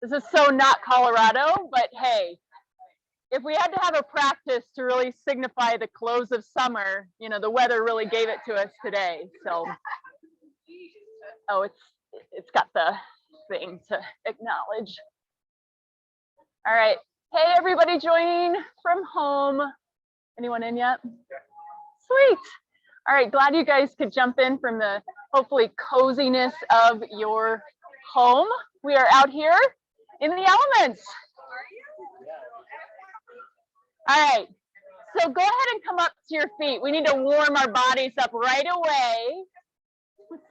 This is so not Colorado, but hey, if we had to have a practice to really signify the close of summer, you know, the weather really gave it to us today. So, oh, it's got the thing to acknowledge. All right. Hey, everybody joining from home. Anyone in yet? Sweet. All right. Glad you guys could jump in from the hopefully coziness of your home. We are out here in the elements. All right. So go ahead and come up to your feet. We need to warm our bodies up right away.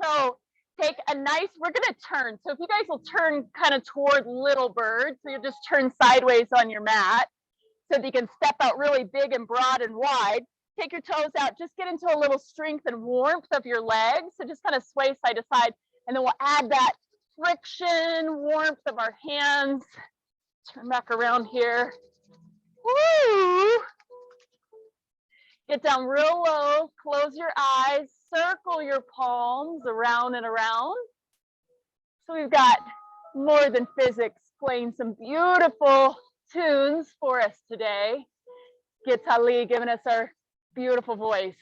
So take a nice, we're going to turn. So if you guys will turn kind of toward little bird, so you'll just turn sideways on your mat so that you can step out really big and broad and wide. Take your toes out, just get into a little strength and warmth of your legs. So just kind of sway side to side, and then we'll add that friction, warmth of our hands. Turn back around here. Woo! Get down real low, close your eyes, circle your palms around and around. So we've got More Than Physics playing some beautiful tunes for us today. Gitali giving us our beautiful voice.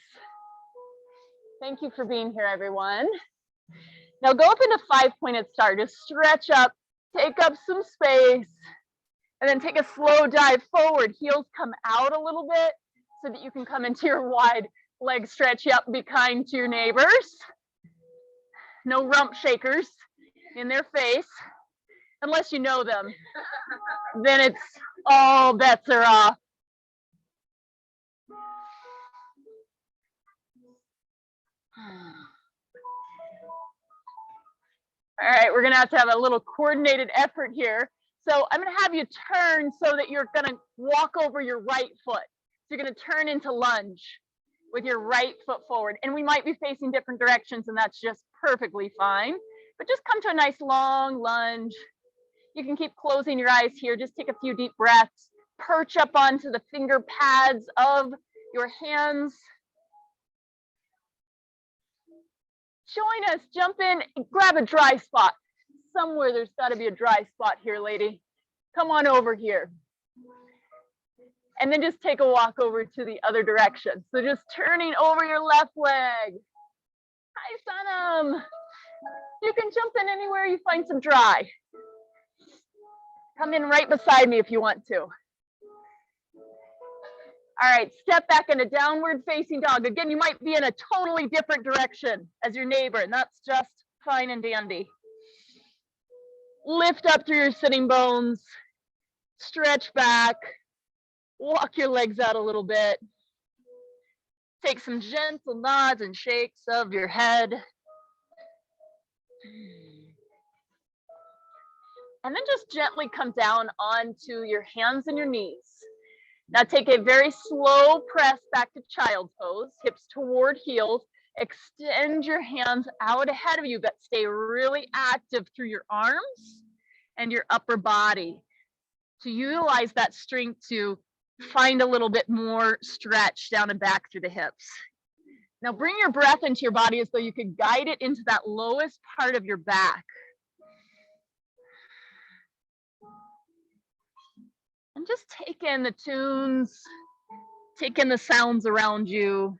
Thank you for being here, everyone. Now go up into 5-pointed star. Just stretch up, take up some space, and then take a slow dive forward. Heels come out a little bit so that you can come into your wide leg stretch. Yep, be kind to your neighbors. No rump shakers in their face, unless you know them. Then it's all bets are off. All right, we're gonna have to have a little coordinated effort here. So I'm gonna have you turn so that you're gonna walk over your right foot. So you're gonna turn into lunge with your right foot forward. And we might be facing different directions, and that's just perfectly fine. But just come to a nice long lunge. You can keep closing your eyes here. Just take a few deep breaths. Perch up onto the finger pads of your hands. Join us, jump in, grab a dry spot. Somewhere there's gotta be a dry spot here, lady. Come on over here. And then just take a walk over to the other direction. So just turning over your left leg. Hi, Sanam. You can jump in anywhere you find some dry. Come in right beside me if you want to. All right, step back in a downward facing dog. Again, you might be in a totally different direction as your neighbor, and that's just fine and dandy. Lift up through your sitting bones, stretch back, walk your legs out a little bit. Take some gentle nods and shakes of your head. And then just gently come down onto your hands and your knees. Now take a very slow press back to child's pose, hips toward heels. Extend your hands out ahead of you, but stay really active through your arms and your upper body to utilize that strength to find a little bit more stretch down and back through the hips. Now bring your breath into your body as though you could guide it into that lowest part of your back. And just take in the tunes, take in the sounds around you.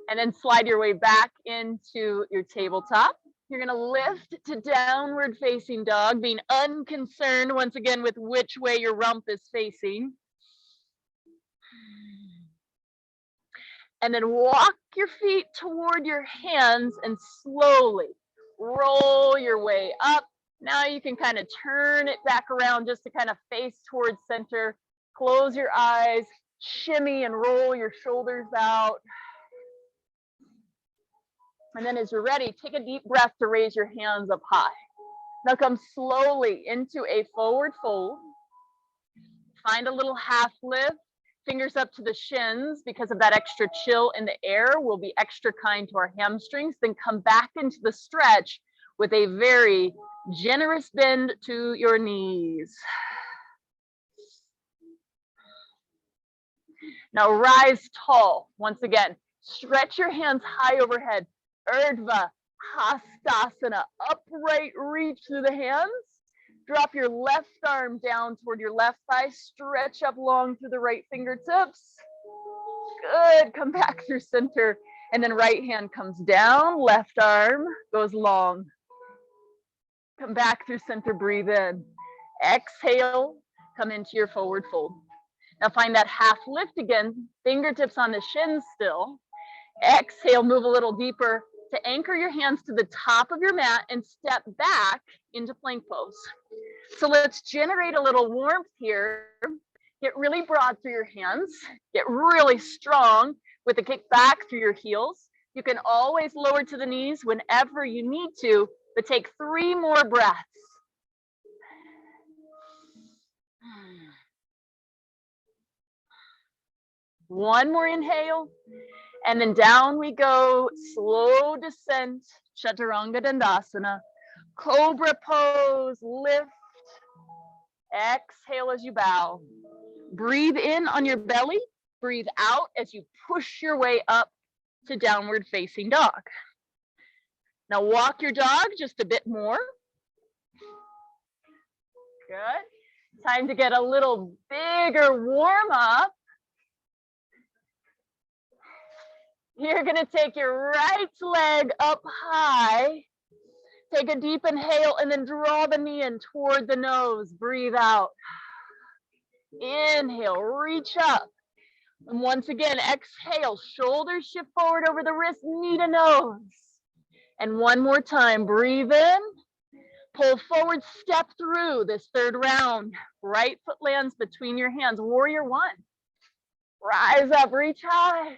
And then slide your way back into your tabletop. You're gonna lift to downward facing dog, being unconcerned once again with which way your rump is facing. And then walk your feet toward your hands and slowly roll your way up. Now you can kind of turn it back around just to kind of face towards center. Close your eyes, shimmy and roll your shoulders out. And then as you're ready, take a deep breath to raise your hands up high. Now come slowly into a forward fold. Find a little half lift. Fingers up to the shins because of that extra chill in the air. We'll be extra kind to our hamstrings. Then come back into the stretch with a very generous bend to your knees. Now rise tall. Once again, stretch your hands high overhead. Urdhva, Hastasana, upright reach through the hands. Drop your left arm down toward your left thigh. Stretch up long through the right fingertips. Good. Come back through center. And then right hand comes down. Left arm goes long. Come back through center. Breathe in. Exhale. Come into your forward fold. Now find that half lift again. Fingertips on the shins still. Exhale. Move a little deeper to anchor your hands to the top of your mat and step back into plank pose. So let's generate a little warmth here. Get really broad through your hands. Get really strong with a kick back through your heels. You can always lower to the knees whenever you need to, but take 3 more breaths. One more inhale, and then down we go. Slow descent, Chaturanga Dandasana. Cobra pose, lift. Exhale as you bow. Breathe in on your belly. Breathe out as you push your way up to downward facing dog. Now walk your dog just a bit more. Good. Time to get a little bigger warm up. You're going to take your right leg up high. Take a deep inhale and then draw the knee in toward the nose. Breathe out. Inhale, reach up. And once again, exhale, shoulders shift forward over the wrist, knee to nose. And one more time, breathe in. Pull forward, step through this third round. Right foot lands between your hands. Warrior one. Rise up, reach high.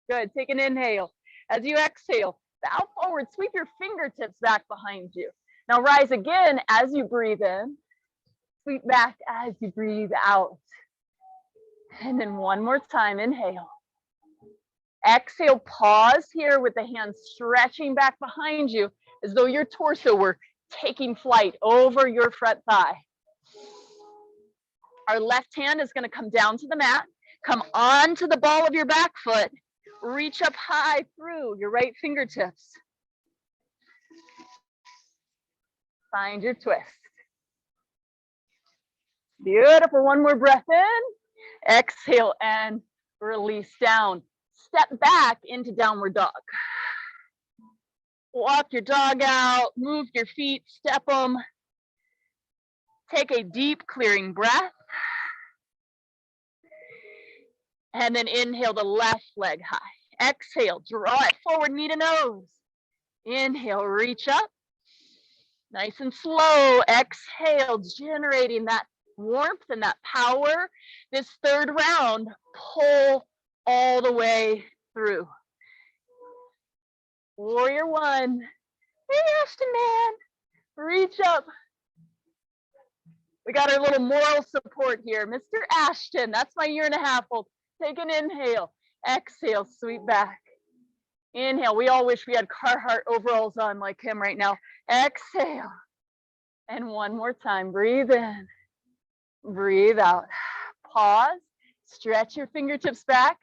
Good, take an inhale. As you exhale, bow forward, sweep your fingertips back behind you. Now rise again as you breathe in. Sweep back as you breathe out. And then one more time, inhale. Exhale, pause here with the hands stretching back behind you as though your torso were taking flight over your front thigh. Our left hand is going to come down to the mat, come onto the ball of your back foot, reach up high through your right fingertips. Find your twist. Beautiful. One more breath in. Exhale and release down. Step back into downward dog. Walk your dog out, move your feet, step them. Take a deep clearing breath. And then inhale the left leg high. Exhale, draw it forward, knee to nose. Inhale, reach up. Nice and slow. Exhale, generating that warmth and that power. This third round, pull all the way through. Warrior one. Hey, Ashton, man. Reach up. We got our little moral support here. Mr. Ashton, that's my 1.5-year-old. Take an inhale. Exhale, sweep back. Inhale. We all wish we had Carhartt overalls on like him right now. Exhale. And one more time. Breathe in. Breathe out. Pause. Stretch your fingertips back.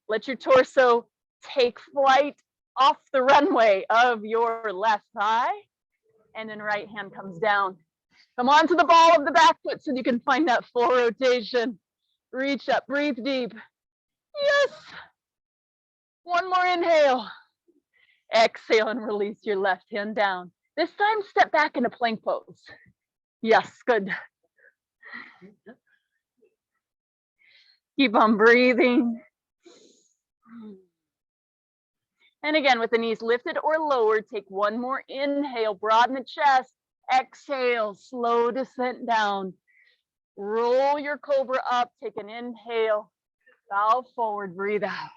Let your torso take flight off the runway of your left thigh. And then right hand comes down. Come on to the ball of the back foot so you can find that full rotation. Reach up. Breathe deep. Yes. One more inhale. Exhale and release your left hand down. This time, step back into plank pose. Yes, good. Keep on breathing. And again, with the knees lifted or lowered, take one more inhale, broaden the chest. Exhale, slow descent down. Roll your cobra up, take an inhale. Bow forward, breathe out.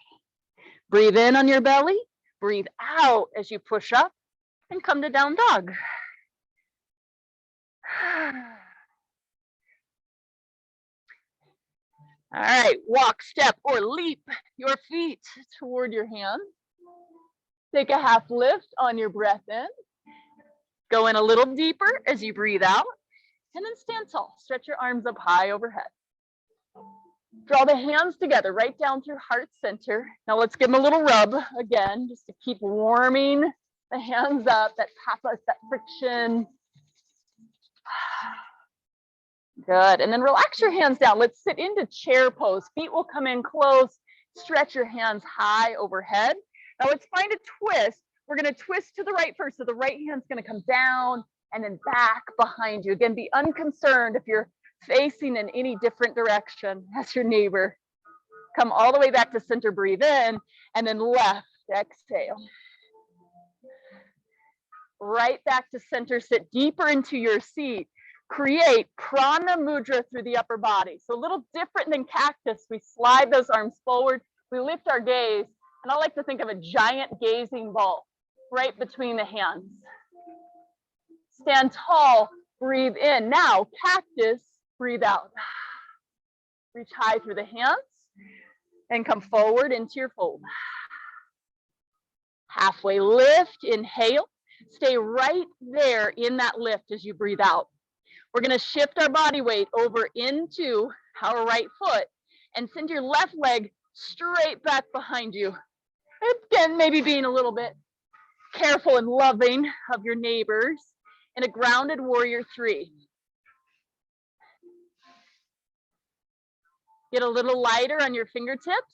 Breathe in on your belly, breathe out as you push up and come to down dog. All right, walk, step, or leap your feet toward your hands. Take a half lift on your breath in. Go in a little deeper as you breathe out. And then stand tall. Stretch your arms up high overhead. Draw the hands together, right down through heart center. Now let's give them a little rub again, just to keep warming the hands up, that tapas, that friction. Good, and then relax your hands down. Let's sit into chair pose. Feet will come in close. Stretch your hands high overhead. Now let's find a twist. We're gonna twist to the right first. So the right hand's gonna come down and then back behind you. Again, be unconcerned if you're facing in any different direction as your neighbor. Come all the way back to center, breathe in, and then left, exhale. Right back to center, sit deeper into your seat. Create prana mudra through the upper body. So a little different than cactus. We slide those arms forward, we lift our gaze, and I like to think of a giant gazing ball right between the hands. Stand tall, breathe in. Now, cactus, breathe out. Reach high through the hands and come forward into your fold. Halfway lift, inhale. Stay right there in that lift as you breathe out. We're going to shift our body weight over into our right foot and send your left leg straight back behind you. Again, maybe being a little bit careful and loving of your neighbors in a grounded warrior 3. Get a little lighter on your fingertips.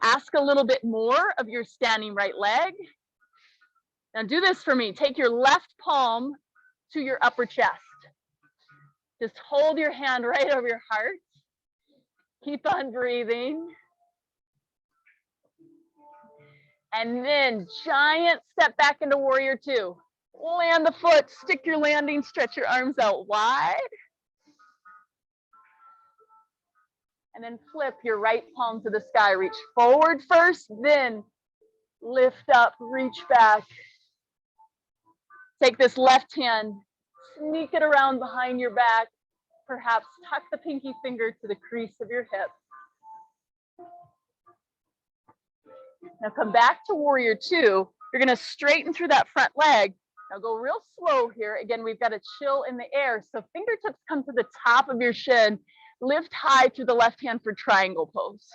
Ask a little bit more of your standing right leg. Now do this for me. Take your left palm to your upper chest. Just hold your hand right over your heart. Keep on breathing. And then giant step back into warrior 2. Land the foot, stick your landing, stretch your arms out wide. And then flip your right palm to the sky. Reach forward first, then lift up, reach back. Take this left hand, sneak it around behind your back. Perhaps tuck the pinky finger to the crease of your hip. Now come back to warrior 2. You're going to straighten through that front leg. Now go real slow here. Again, we've got a chill in the air. So fingertips come to the top of your shin. Lift high through the left hand for triangle pose.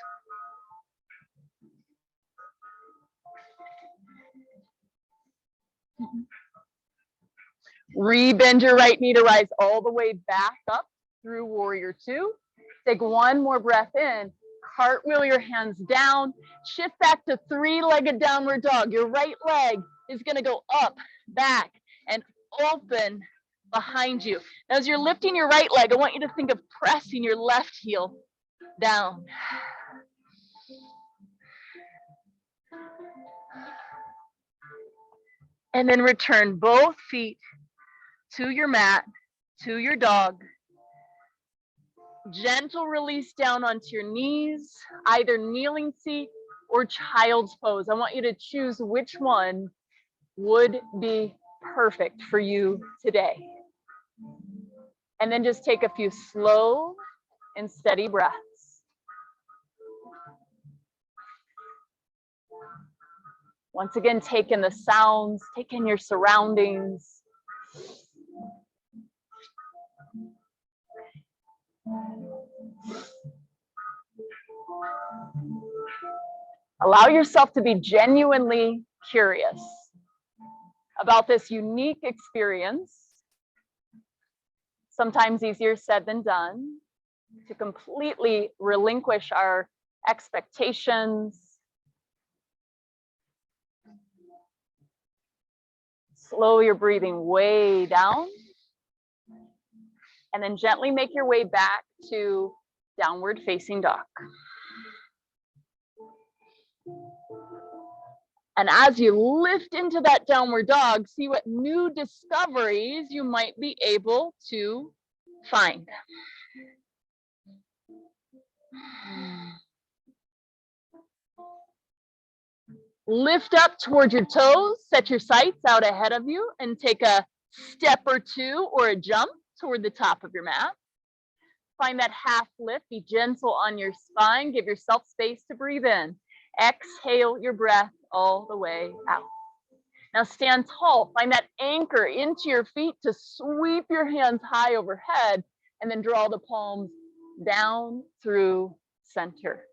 Rebend your right knee to rise all the way back up through warrior 2. Take one more breath in. Cartwheel your hands down. Shift back to 3-legged downward dog. Your right leg is going to go up, back, and open behind you. Now, as you're lifting your right leg, I want you to think of pressing your left heel down. And then return both feet to your mat, to your dog. Gentle release down onto your knees, either kneeling seat or child's pose. I want you to choose which one would be perfect for you today. And then just take a few slow and steady breaths. Once again, take in the sounds, take in your surroundings. Allow yourself to be genuinely curious about this unique experience. Sometimes easier said than done, to completely relinquish our expectations. Slow your breathing way down. And then gently make your way back to downward facing dog. And as you lift into that downward dog, see what new discoveries you might be able to find. Lift up toward your toes, set your sights out ahead of you, and take a step or two or a jump toward the top of your mat. Find that half lift, be gentle on your spine, give yourself space to breathe in. Exhale your breath all the way out. Now stand tall, find that anchor into your feet to sweep your hands high overhead, and then draw the palms down through center.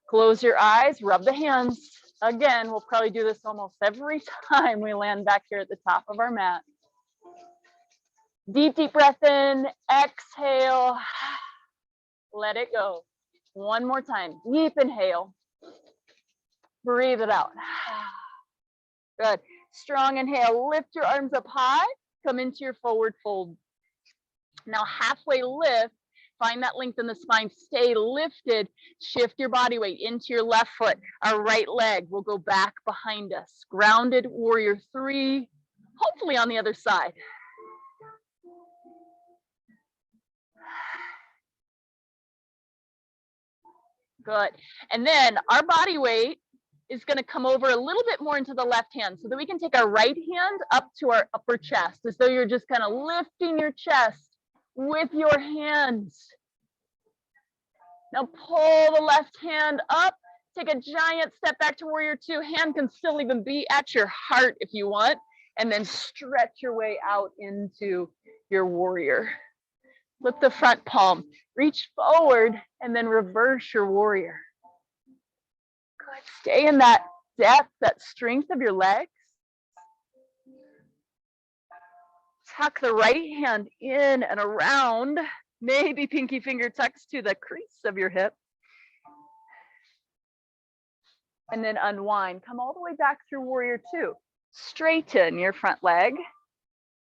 Close your eyes, rub the hands. Again, we'll probably do this almost every time we land back here at the top of our mat. Deep, deep breath in, exhale, let it go. One more time, deep inhale, breathe it out. Good, strong inhale, lift your arms up high, come into your forward fold. Now halfway lift, find that length in the spine, stay lifted, shift your body weight into your left foot. Our right leg will go back behind us. Grounded warrior 3, hopefully on the other side. Good. And then our body weight is going to come over a little bit more into the left hand so that we can take our right hand up to our upper chest as though you're just kind of lifting your chest with your hands. Now pull the left hand up, take a giant step back to warrior 2. Hand can still even be at your heart if you want, and then stretch your way out into your warrior. Flip the front palm, reach forward, and then reverse your warrior. Good, stay in that depth, that strength of your legs. Tuck the right hand in and around, maybe pinky finger tucks to the crease of your hip. And then unwind, come all the way back through warrior 2. Straighten your front leg,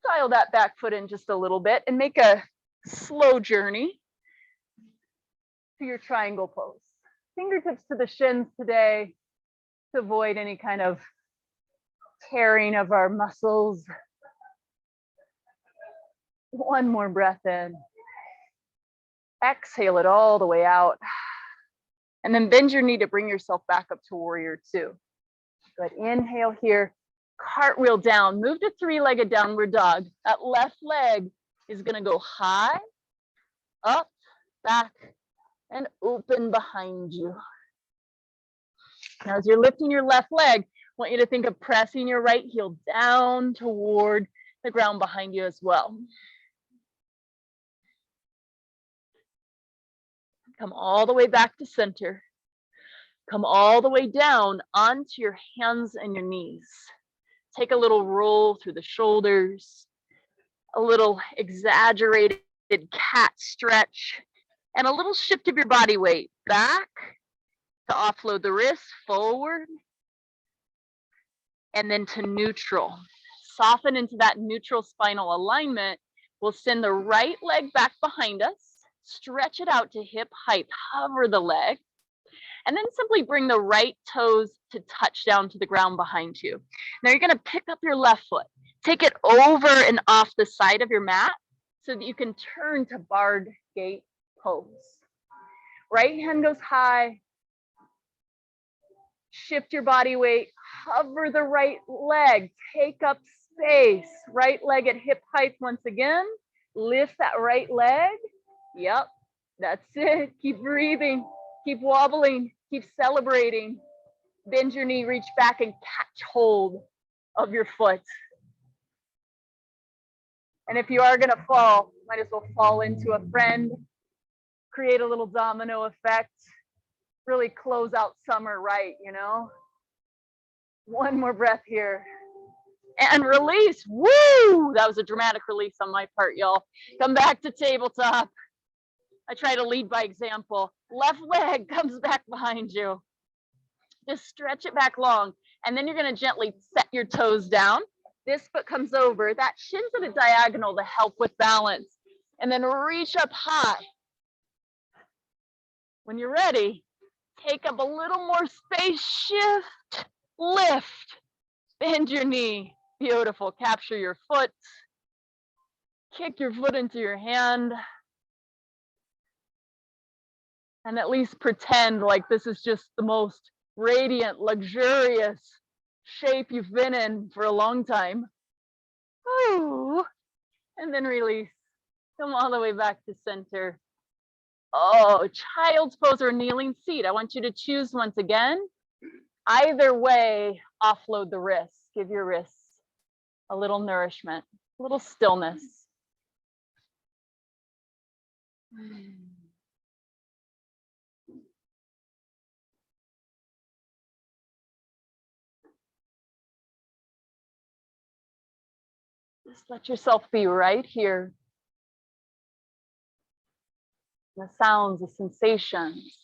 dial that back foot in just a little bit and make a slow journey to your triangle pose. Fingertips to the shins today to avoid any kind of tearing of our muscles. One more breath in. Exhale it all the way out. And then bend your knee to bring yourself back up to warrior 2. Good, inhale here, cartwheel down, move to 3-legged downward dog. That left leg is gonna go high, up, back, and open behind you. Now, as you're lifting your left leg, I want you to think of pressing your right heel down toward the ground behind you as well. Come all the way back to center. Come all the way down onto your hands and your knees. Take a little roll through the shoulders, a little exaggerated cat stretch, and a little shift of your body weight back to offload the wrists forward, and then to neutral. Soften into that neutral spinal alignment. We'll send the right leg back behind us, stretch it out to hip height, hover the leg, and then simply bring the right toes to touch down to the ground behind you. Now you're gonna pick up your left foot, take it over and off the side of your mat so that you can turn to barred gate pose. Right hand goes high, shift your body weight, hover the right leg, take up space, right leg at hip height once again, lift that right leg. Yep, that's it. Keep breathing, keep wobbling, keep celebrating. Bend your knee, reach back and catch hold of your foot. And if you are gonna fall, might as well fall into a friend, create a little domino effect, really close out summer right, you know? One more breath here. And release, woo! That was a dramatic release on my part, y'all. Come back to tabletop. I try to lead by example. Left leg comes back behind you. Just stretch it back long. And then you're gonna gently set your toes down. This foot comes over, that shin's at a diagonal to help with balance. And then reach up high. When you're ready, take up a little more space, shift, lift, bend your knee. Beautiful, capture your foot. Kick your foot into your hand. And at least pretend like this is just the most radiant, luxurious shape you've been in for a long time. Ooh. And then release. Come all the way back to center. Oh, child's pose or kneeling seat. I want you to choose once again. Either way, offload the wrists. Give your wrists a little nourishment, a little stillness. Just let yourself be right here. The sounds, the sensations.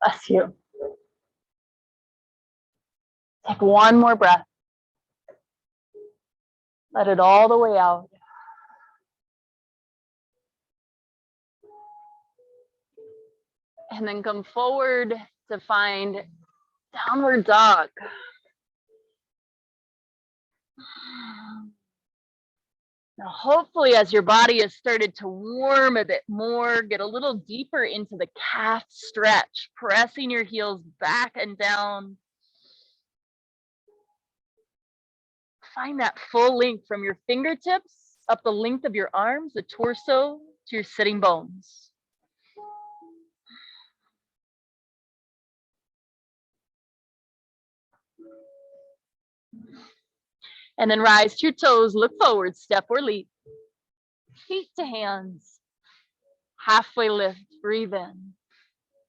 Bless you. Take one more breath. Let it all the way out. And then come forward to find downward dog. Now, hopefully, as your body has started to warm a bit more, get a little deeper into the calf stretch, pressing your heels back and down. Find that full length from your fingertips up the length of your arms, the torso, to your sitting bones. And then rise to your toes, look forward, step or leap. Feet to hands. Halfway lift, breathe in.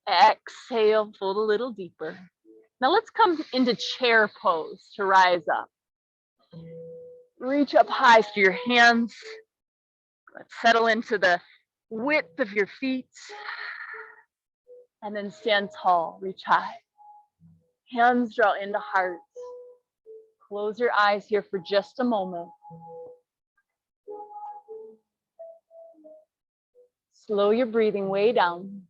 Exhale, fold a little deeper. Now let's come into chair pose to rise up. Reach up high through your hands. Let's settle into the width of your feet. And then stand tall, reach high. Hands draw into heart. Close your eyes here for just a moment. Slow your breathing way down.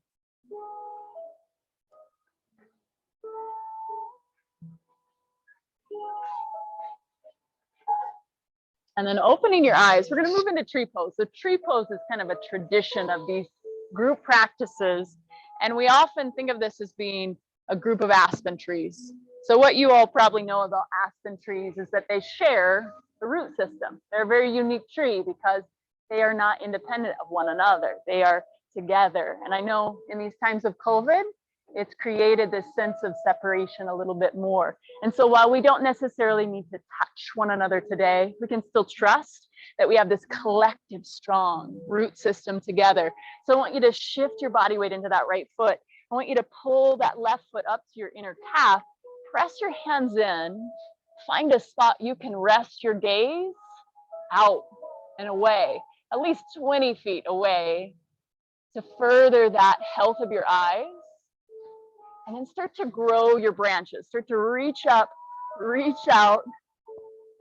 And then opening your eyes, we're going to move into tree pose. So tree pose is kind of a tradition of these group practices. And we often think of this as being a group of aspen trees. So what you all probably know about aspen trees is that they share the root system. They're a very unique tree because they are not independent of one another. They are together. And I know in these times of COVID, it's created this sense of separation a little bit more. And so while we don't necessarily need to touch one another today, we can still trust that we have this collective strong root system together. So I want you to shift your body weight into that right foot. I want you to pull that left foot up to your inner calf, press your hands in, find a spot you can rest your gaze out and away, at least 20 feet away, to further that health of your eyes. And then start to grow your branches, start to reach up, reach out.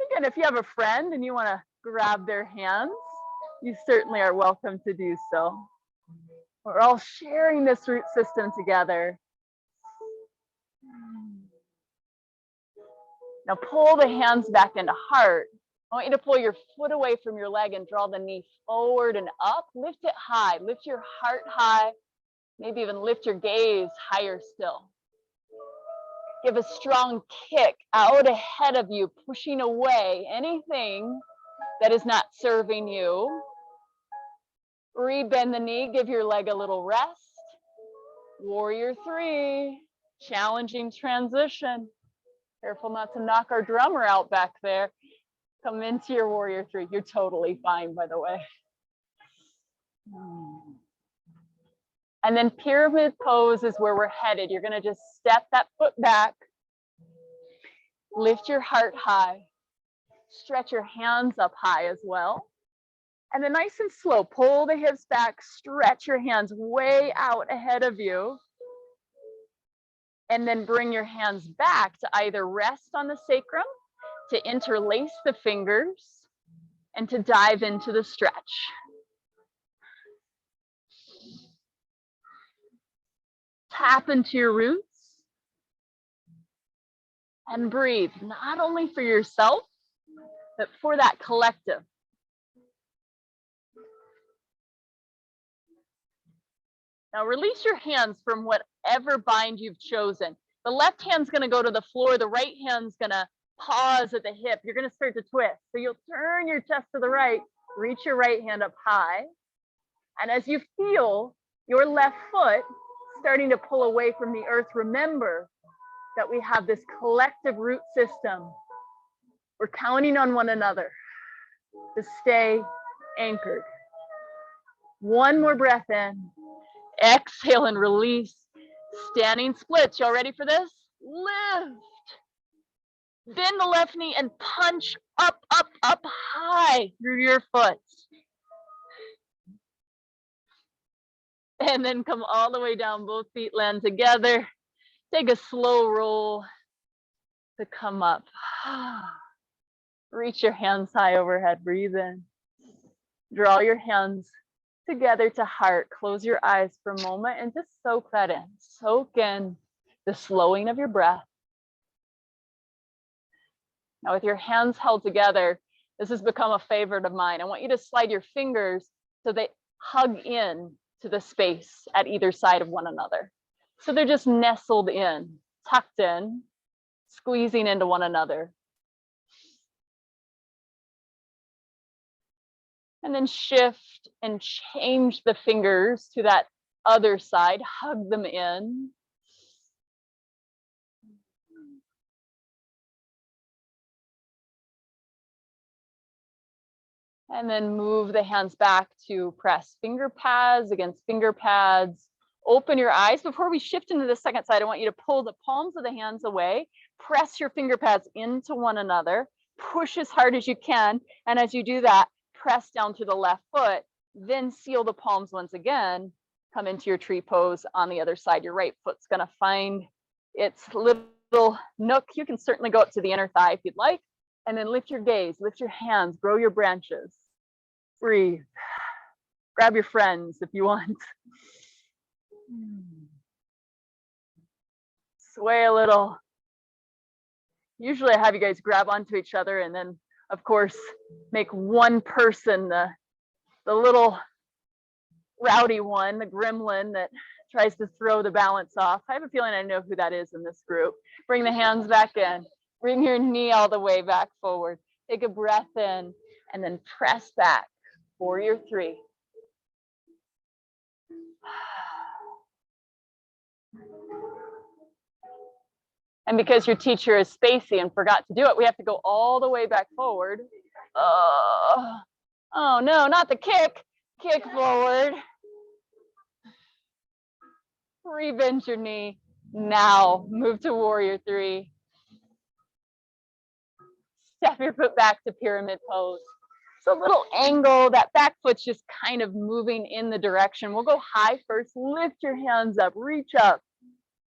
Again, if you have a friend and you want to grab their hands, you certainly are welcome to do so. We're all sharing this root system together. Now pull the hands back into heart. I want you to pull your foot away from your leg and draw the knee forward and up. Lift it high, lift your heart high. Maybe even lift your gaze higher still. Give a strong kick out ahead of you, pushing away anything that is not serving you. Rebend the knee, give your leg a little rest. Warrior 3, challenging transition. Careful not to knock our drummer out back there. Come into your warrior 3. You're totally fine, by the way. And then pyramid pose is where we're headed. You're going to just step that foot back. Lift your heart high. Stretch your hands up high as well. And then nice and slow, pull the hips back, stretch your hands way out ahead of you. And then bring your hands back to either rest on the sacrum, to interlace the fingers, and to dive into the stretch. Tap into your roots and breathe, not only for yourself, but for that collective. Now release your hands from whatever bind you've chosen. The left hand's going to go to the floor. The right hand's going to pause at the hip. You're going to start to twist. So you'll turn your chest to the right, reach your right hand up high. And as you feel your left foot starting to pull away from the earth, remember that we have this collective root system. We're counting on one another to stay anchored. One more breath in. Exhale and release. Standing splits. Y'all ready for this? Lift. Bend the left knee and punch up, up, up high through your foot. And then come all the way down. Both feet land together. Take a slow roll to come up. Reach your hands high overhead. Breathe in. Draw your hands together to heart. Close your eyes for a moment and just soak that in. Soak in the slowing of your breath. Now with your hands held together, this has become a favorite of mine. I want you to slide your fingers so they hug in to the space at either side of one another. So they're just nestled in, tucked in, squeezing into one another. And then shift and change the fingers to that other side, hug them in. And then move the hands back to press finger pads against finger pads. Open your eyes. Before we shift into the second side, I want you to pull the palms of the hands away. Press your finger pads into one another. Push as hard as you can. And as you do that, press down to the left foot. Then seal the palms once again. Come into your tree pose on the other side. Your right foot's going to find its little nook. You can certainly go up to the inner thigh if you'd like. And then lift your gaze, lift your hands, grow your branches. Breathe. Grab your friends if you want. Sway a little. Usually I have you guys grab onto each other and then, of course, make one person the little rowdy one, the gremlin that tries to throw the balance off. I have a feeling I know who that is in this group. Bring the hands back in. Bring your knee all the way back forward. Take a breath in and then press back. Warrior three. And because your teacher is spacey and forgot to do it, we have to go all the way back forward. Oh no, not the kick. Kick forward. Rebend your knee. Now move to warrior three. Step your foot back to pyramid pose. So a little angle, that back foot's just kind of moving in the direction. We'll go high first, lift your hands up, reach up,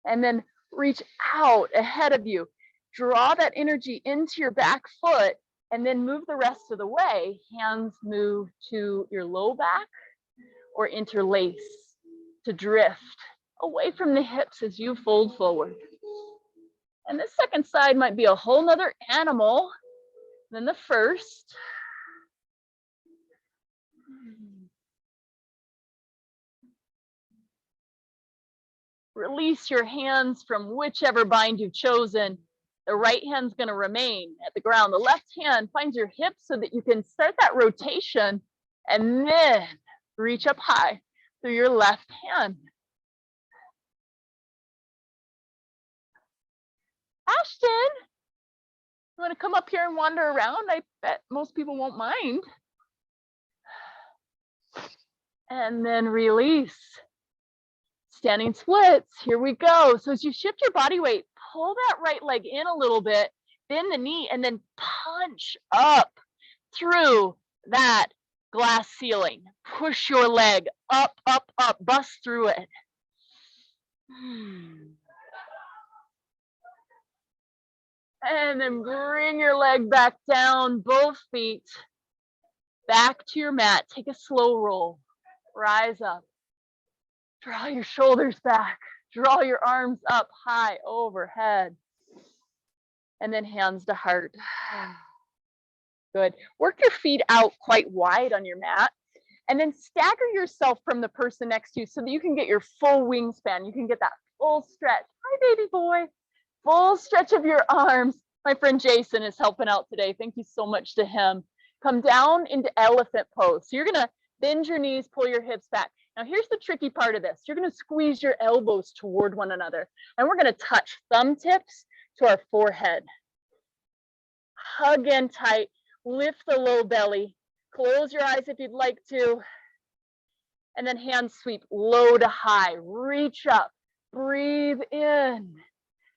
and then reach out ahead of you. Draw that energy into your back foot, and then move the rest of the way. Hands move to your low back or interlace to drift away from the hips as you fold forward. And this second side might be a whole nother animal than the first. Release your hands from whichever bind you've chosen. The right hand's going to remain at the ground. The left hand finds your hips so that you can start that rotation and then reach up high through your left hand. Ashton, you want to come up here and wander around? I bet most people won't mind. And then release. Standing splits. Here we go. So as you shift your body weight, pull that right leg in a little bit, bend the knee, and then punch up through that glass ceiling. Push your leg up, up, up, bust through it. And then bring your leg back down, both feet back to your mat. Take a slow roll. Rise up. Draw your shoulders back. Draw your arms up high overhead. And then hands to heart. Good. Work your feet out quite wide on your mat. And then stagger yourself from the person next to you so that you can get your full wingspan. You can get that full stretch. Hi, baby boy. Full stretch of your arms. My friend Jason is helping out today. Thank you so much to him. Come down into elephant pose. So you're going to bend your knees, pull your hips back. Now here's the tricky part of this. You're gonna squeeze your elbows toward one another, and we're gonna touch thumb tips to our forehead. Hug in tight, lift the low belly, close your eyes if you'd like to, and then hand sweep low to high, reach up, breathe in.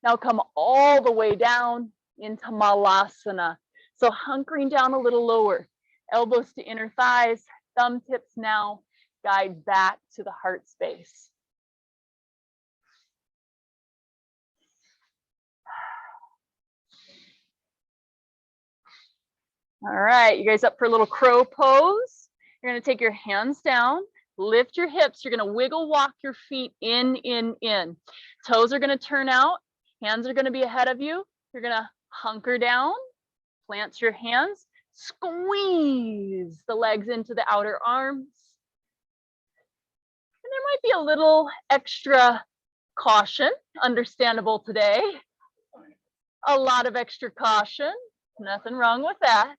Now come all the way down into Malasana. So hunkering down a little lower, elbows to inner thighs, thumb tips now, guide back to the heart space. All right, you guys up for a little crow pose? You're gonna take your hands down, lift your hips. You're gonna wiggle walk your feet in. Toes are gonna turn out, hands are gonna be ahead of you. You're gonna hunker down, plant your hands, squeeze the legs into the outer arms. And there might be a little extra caution, understandable today. A lot of extra caution, nothing wrong with that.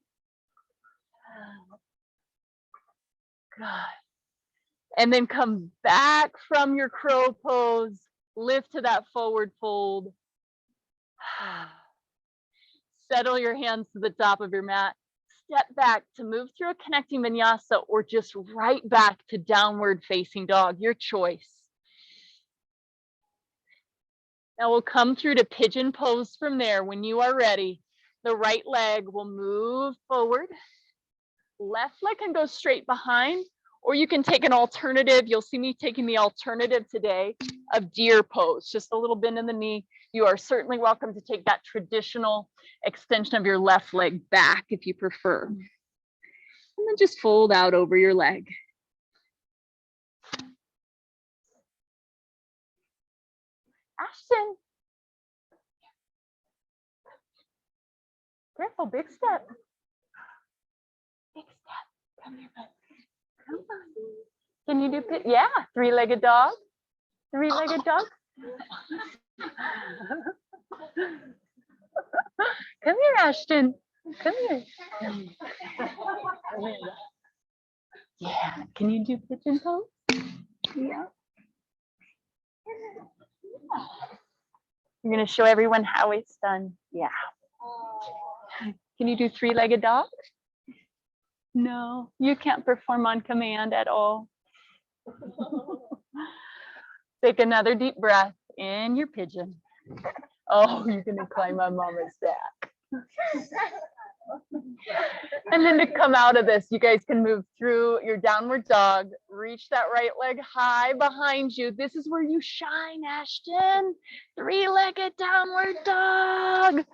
Good. And then come back from your crow pose, lift to that forward fold. Settle your hands to the top of your mat. Step back to move through a connecting vinyasa or just right back to downward facing dog, your choice. Now we'll come through to pigeon pose from there. When you are ready, the right leg will move forward. Left leg can go straight behind, or you can take an alternative. You'll see me taking the alternative today of deer pose, just a little bend in the knee. You are certainly welcome to take that traditional extension of your left leg back if you prefer. And then just fold out over your leg. Ashton. Careful, big step. Big step. Come here, bud. Come on. Can you do it? Yeah, three-legged dog. Three-legged dog. Come here, Ashton. Come here. Yeah. Can you do pigeon pose? Yeah. You're gonna show everyone how it's done. Yeah. Can you do three-legged dog? No, you can't perform on command at all. Take another deep breath in your pigeon. Oh, you're gonna climb on mama's back. And then to come out of this, you guys can move through your downward dog, reach that right leg high behind you. This is where you shine, Ashton. Three-legged downward dog.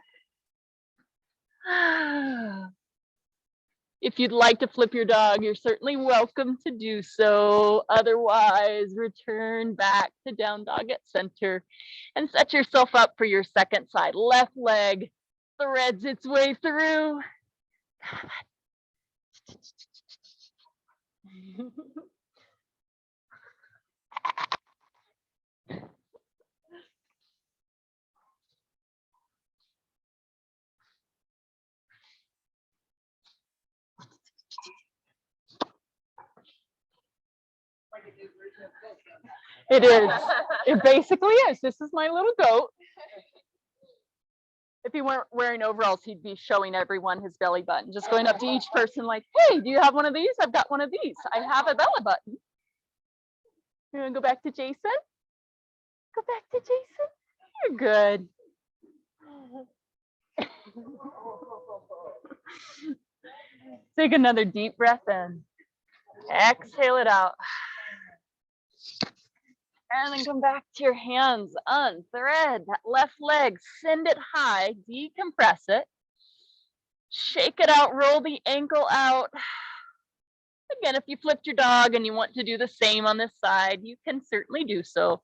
If you'd like to flip your dog, you're certainly welcome to do so. Otherwise, return back to down dog at center and set yourself up for your second side. Left leg threads its way through. It is. It basically is. This is my little goat. If he weren't wearing overalls, he'd be showing everyone his belly button, just going up to each person like, hey, do you have one of these? I've got one of these. I have a belly button. You want to go back to Jason? Go back to Jason. You're good. Take another deep breath in. Exhale it out. And then come back to your hands, unthread that left leg, send it high, decompress it, shake it out, roll the ankle out. Again, if you flipped your dog and you want to do the same on this side, you can certainly do so.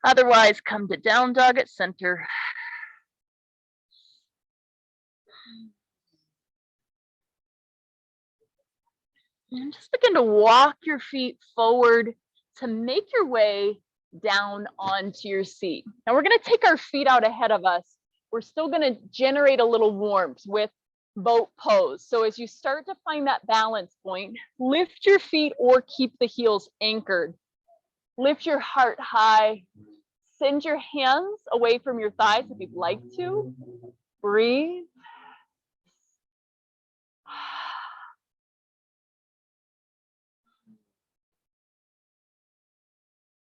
Otherwise, come to down dog at center. And just begin to walk your feet forward to make your way down onto your seat. Now we're going to take our feet out ahead of us. We're still going to generate a little warmth with boat pose. So as you start to find that balance point, lift your feet or keep the heels anchored Lift your heart high. Send your hands away from your thighs if you'd like to. Breathe.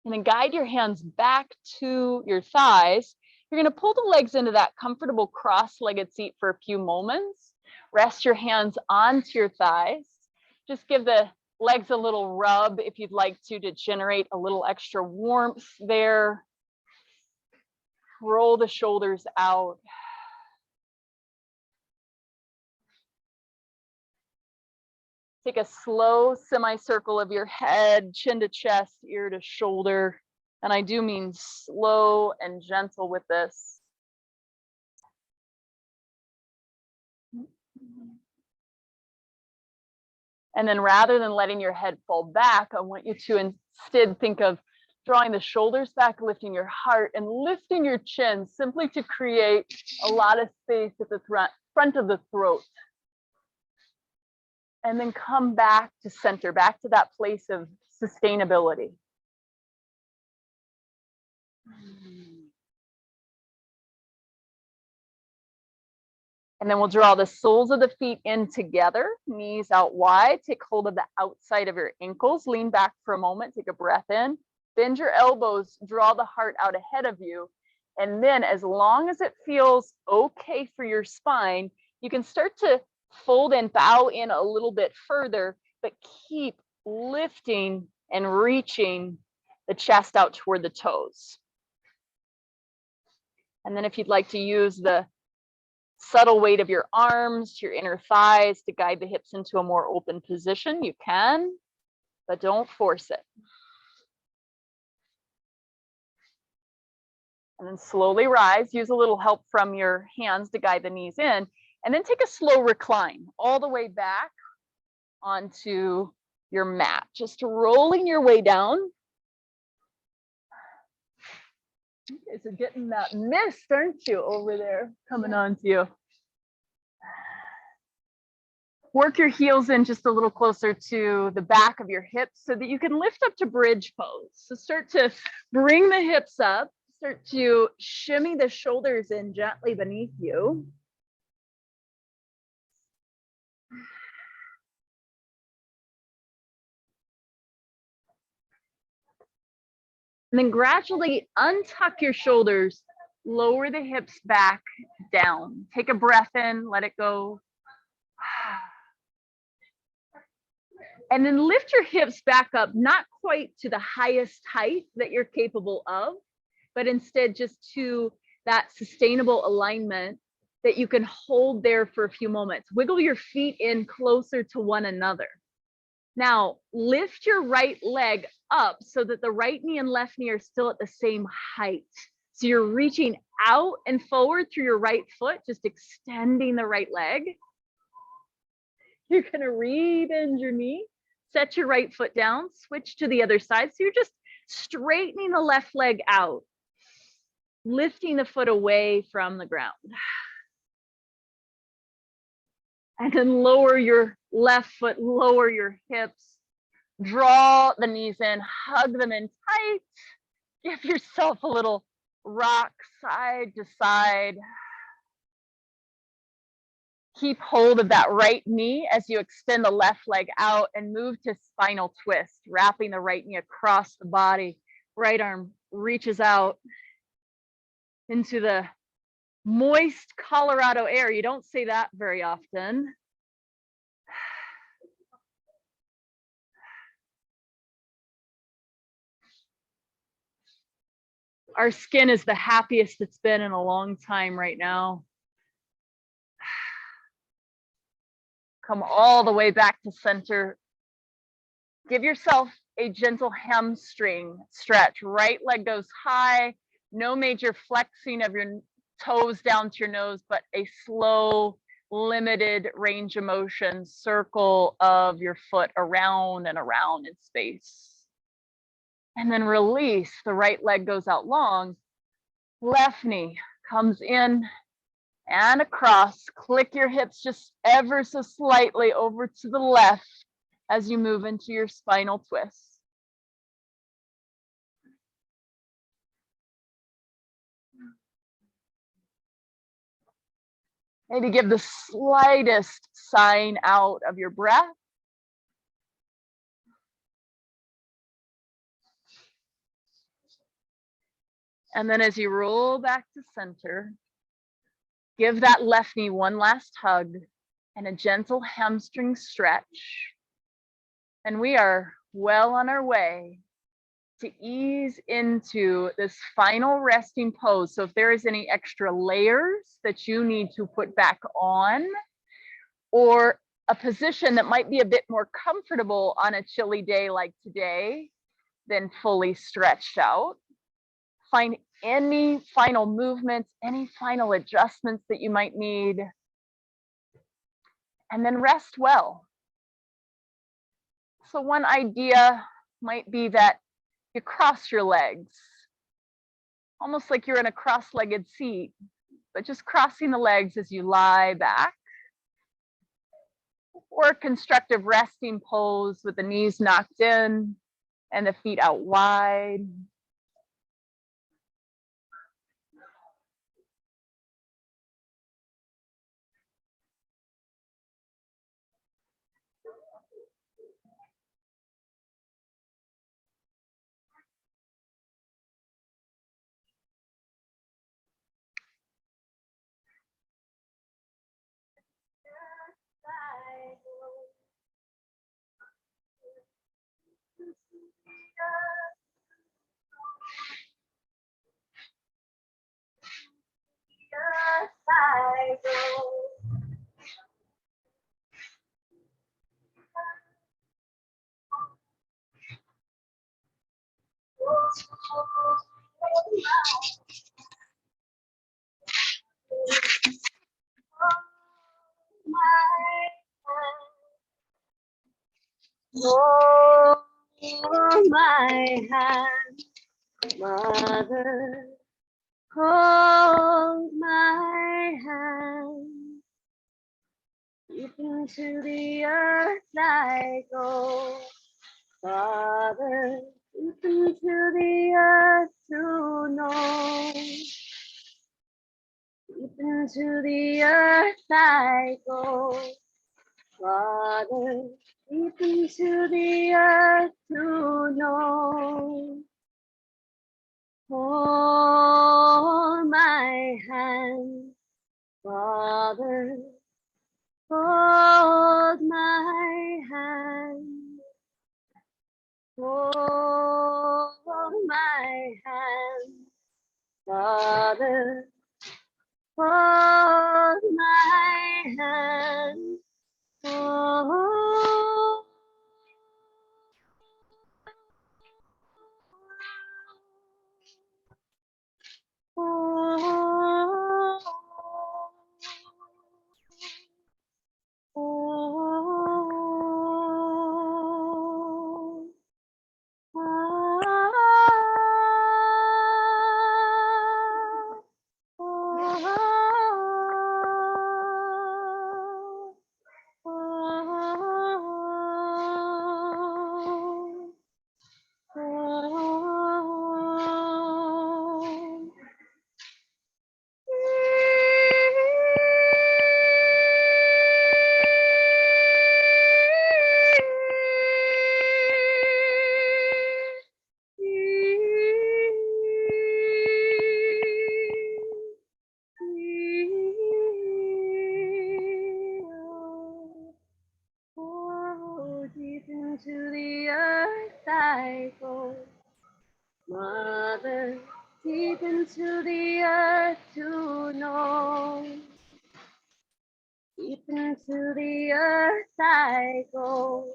And then guide your hands back to your thighs. You're going to pull the legs into that comfortable cross-legged seat for a few moments. Rest your hands onto your thighs. Just give the legs a little rub if you'd like to generate a little extra warmth there. Roll the shoulders out. Take a slow semicircle of your head, chin to chest, ear to shoulder. And I do mean slow and gentle with this. And then rather than letting your head fall back, I want you to instead think of drawing the shoulders back, lifting your heart and lifting your chin simply to create a lot of space at the front of the throat. And then come back to center, back to that place of sustainability. And then we'll draw the soles of the feet in together, knees out wide. Take hold of the outside of your ankles. Lean back for a moment. Take a breath in. Bend your elbows. Draw the heart out ahead of you. And then as long as it feels okay for your spine, you can start to fold and bow in a little bit further, but keep lifting and reaching the chest out toward the toes. And then if you'd like to use the subtle weight of your arms, your inner thighs to guide the hips into a more open position, you can, but don't force it. And then slowly rise. Use a little help from your hands to guide the knees in. And then take a slow recline all the way back onto your mat. Just rolling your way down. You guys are getting that mist, aren't you, over there coming onto you. Work your heels in just a little closer to the back of your hips so that you can lift up to bridge pose. So start to bring the hips up. Start to shimmy the shoulders in gently beneath you. And then gradually untuck your shoulders, lower the hips back down. Take a breath in, let it go. And then lift your hips back up, not quite to the highest height that you're capable of, but instead just to that sustainable alignment that you can hold there for a few moments. Wiggle your feet in closer to one another. Now, lift your right leg up so that the right knee and left knee are still at the same height. So you're reaching out and forward through your right foot, just extending the right leg. You're going to rebend your knee, set your right foot down, switch to the other side. So you're just straightening the left leg out, lifting the foot away from the ground. And then lower your left foot, lower your hips, draw the knees in, hug them in tight. Give yourself a little rock side to side. Keep hold of that right knee as you extend the left leg out and move to spinal twist, wrapping the right knee across the body. Right arm reaches out into the moist Colorado air. You don't say that very often. Our skin is the happiest it's been in a long time right now. Come all the way back to center. Give yourself a gentle hamstring stretch. Right leg goes high. No major flexing of your toes down to your nose, but a slow, limited range of motion circle of your foot around and around in space. And then release. The right leg goes out long. Left knee comes in and across. Click your hips just ever so slightly over to the left as you move into your spinal twist. Maybe give the slightest sign out of your breath. And then as you roll back to center, give that left knee one last hug and a gentle hamstring stretch. And we are well on our way to ease into this final resting pose. So if there is any extra layers that you need to put back on, or a position that might be a bit more comfortable on a chilly day like today, then fully stretched out. Find any final movements, any final adjustments that you might need, and then rest well. So one idea might be that you cross your legs, almost like you're in a cross-legged seat, but just crossing the legs as you lie back. Or a constructive resting pose with the knees knocked in and the feet out wide. Oh, my hand, Mother, hold my hand. Deep into the earth I go, Father, deep into the earth to know. Deep into the earth I go, Father, deep into the earth to know. Hold my hand, Father, hold my hand. Hold my hand, Father, hold my hand. Oh, oh, oh, deep into the earth I go, Mother, deep into the earth to know. Deep into the earth I go,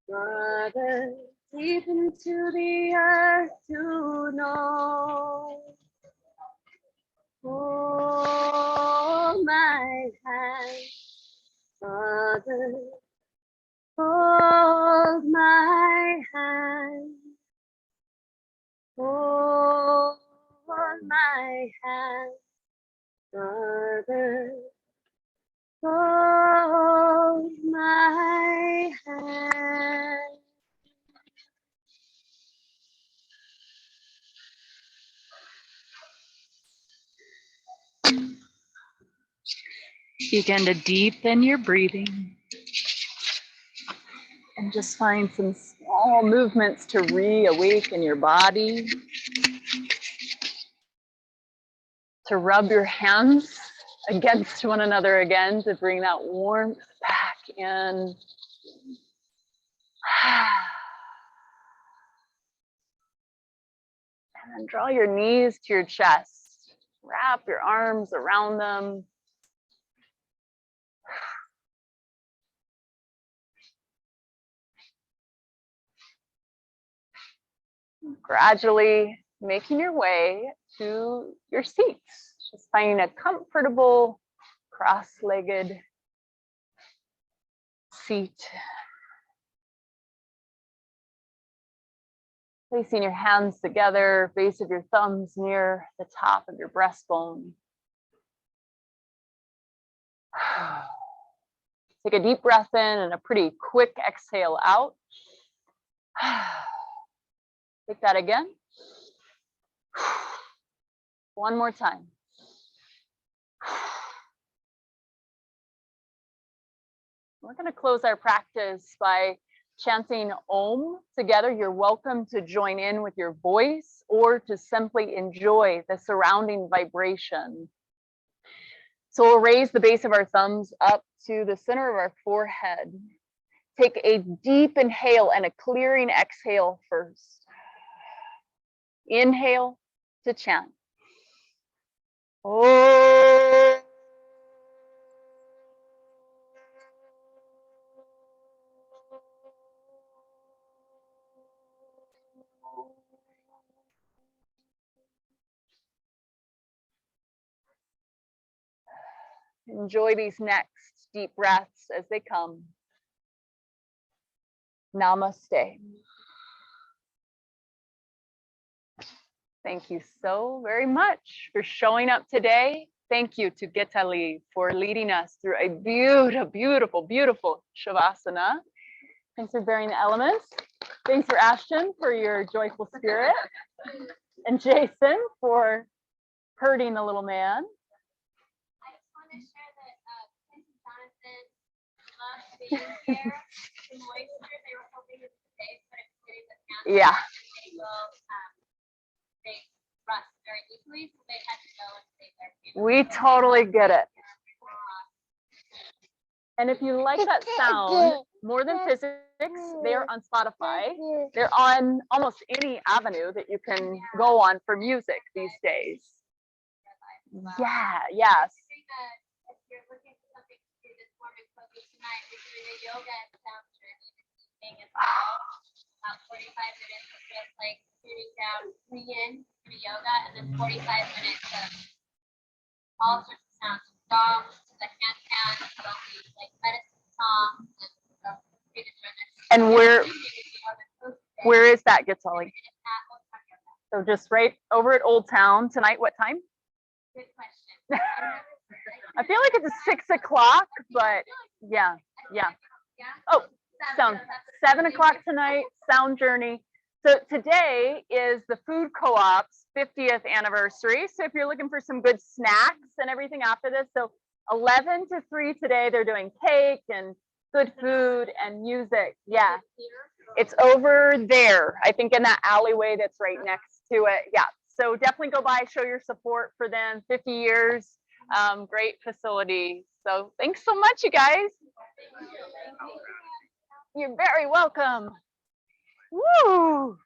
Mother, deep into the earth to know. Hold my hand, Father, hold my hand. Hold my hand, Father, hold my hand. Begin to deepen your breathing and just find some small movements to reawaken your body. To rub your hands against one another again to bring that warmth back in. And then draw your knees to your chest. Wrap your arms around them. Gradually making your way to your seats. Just finding a comfortable cross-legged seat. Placing your hands together, base of your thumbs near the top of your breastbone. Take a deep breath in and a pretty quick exhale out. Take that again. One more time. We're going to close our practice by chanting Om together. You're welcome to join in with your voice or to simply enjoy the surrounding vibration. So we'll raise the base of our thumbs up to the center of our forehead. Take a deep inhale and a clearing exhale first. Inhale to chant. Oh. Enjoy these next deep breaths as they come. Namaste. Thank you so very much for showing up today. Thank you to Gitali for leading us through a beautiful, beautiful, beautiful Shavasana. Thanks for bearing the elements. Thanks for Ashton for your joyful spirit. And Jason for herding the little man. I just want to share that Clint and Jonathan loved being here. The moisture, they were hoping it was safe, but it's getting the candle. Yeah. They will, they rust very easily, so they had to go and save their candle. We totally get it. And if you like that sound more than physics, they are on Spotify. They're on almost any avenue that you can go on for music these days. Yeah, yes. If you're looking for something to do this warm and cozy tonight, we're doing a yoga and sound journey this evening as well. About 45 minutes of just like tuning down, tuning in to the yoga, and then 45 minutes of all sorts of sounds, from dogs to the hand, there'll be like medicine songs and where is that, Gitali? So just right over at Old Town tonight. What time? Good question. I feel like it's 6 o'clock, but yeah. Oh, sound 7 o'clock tonight. Sound journey. So today is the Food Co-op's 50th anniversary. So if you're looking for some good snacks and everything after this, so 11 to 3 today, they're doing cake and good food and music. Yeah, it's over there. I think in that alleyway that's right next to it. Yeah, so definitely go by, show your support for them. 50 years, great facility. So thanks so much, you guys. You're very welcome. Woo!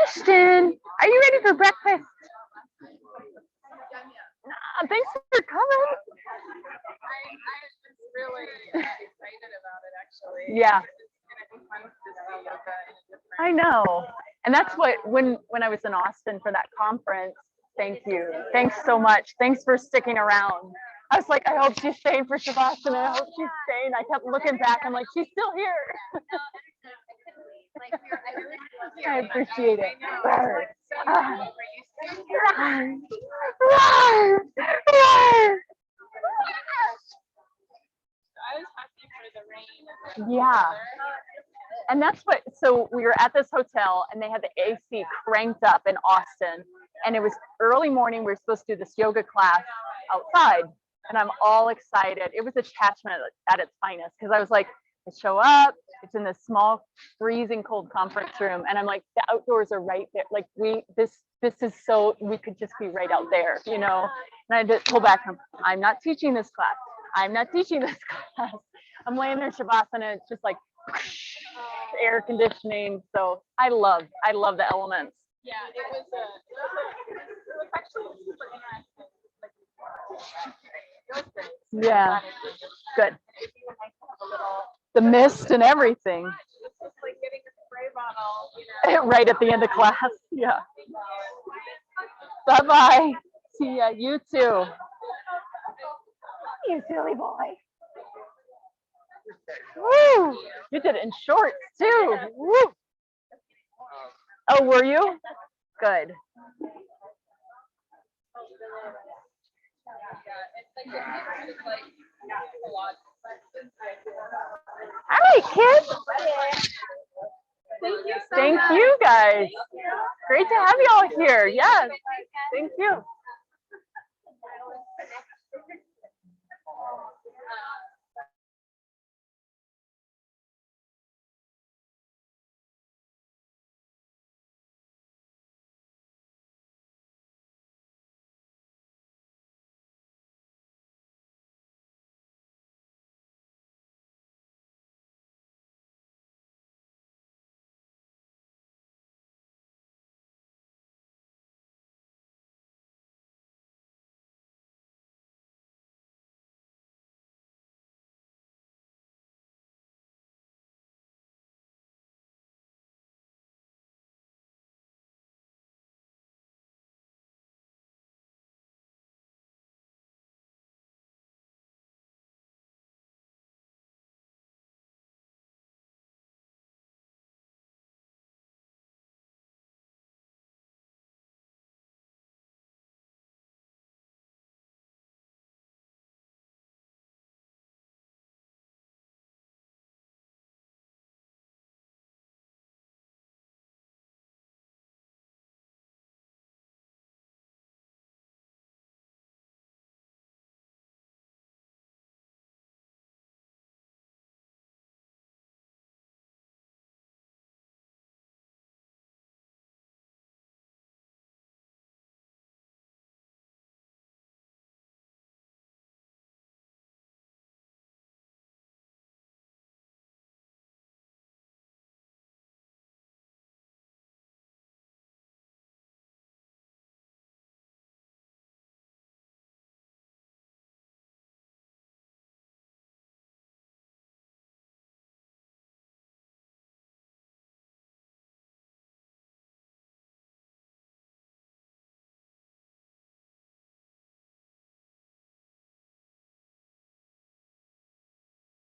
Ashton, are you ready for breakfast? Thanks for coming. I was really excited about it, actually. Yeah. It's gonna be fun to see yoga in a different. I know. And that's what, when I was in Austin for that conference, thank you. Thanks so much. Thanks for sticking around. I was like, I hope she's staying for Shavasana. I hope she's staying. I kept looking back. I'm like, she's still here. I appreciate it. I was happy for the Yeah. And that's what, so we were at this hotel and they had the AC cranked up in Austin, and it was early morning. We were supposed to do this yoga class outside, and I'm all excited. It was attachment at its finest, because I was like, I show up, it's in this small freezing cold conference room, and I'm like, the outdoors are right there. Like this is so, we could just be right out there, you know? And I just pull back from, I'm not teaching this class. I'm not teaching this class. I'm laying there Shavasana, and it's just like air conditioning. So I love the elements. Yeah, it was actually super interesting. Yeah, good. The mist and everything. It's just like getting a spray bottle, you know. Right at the end of class. Yeah. Bye-bye. See ya. You too. You silly boy. Woo! You did it in shorts too. Woo! Oh, were you? Good. All right, kids. Thank you so Thank much. you guys. Great to have you all here. Yes. Thank you.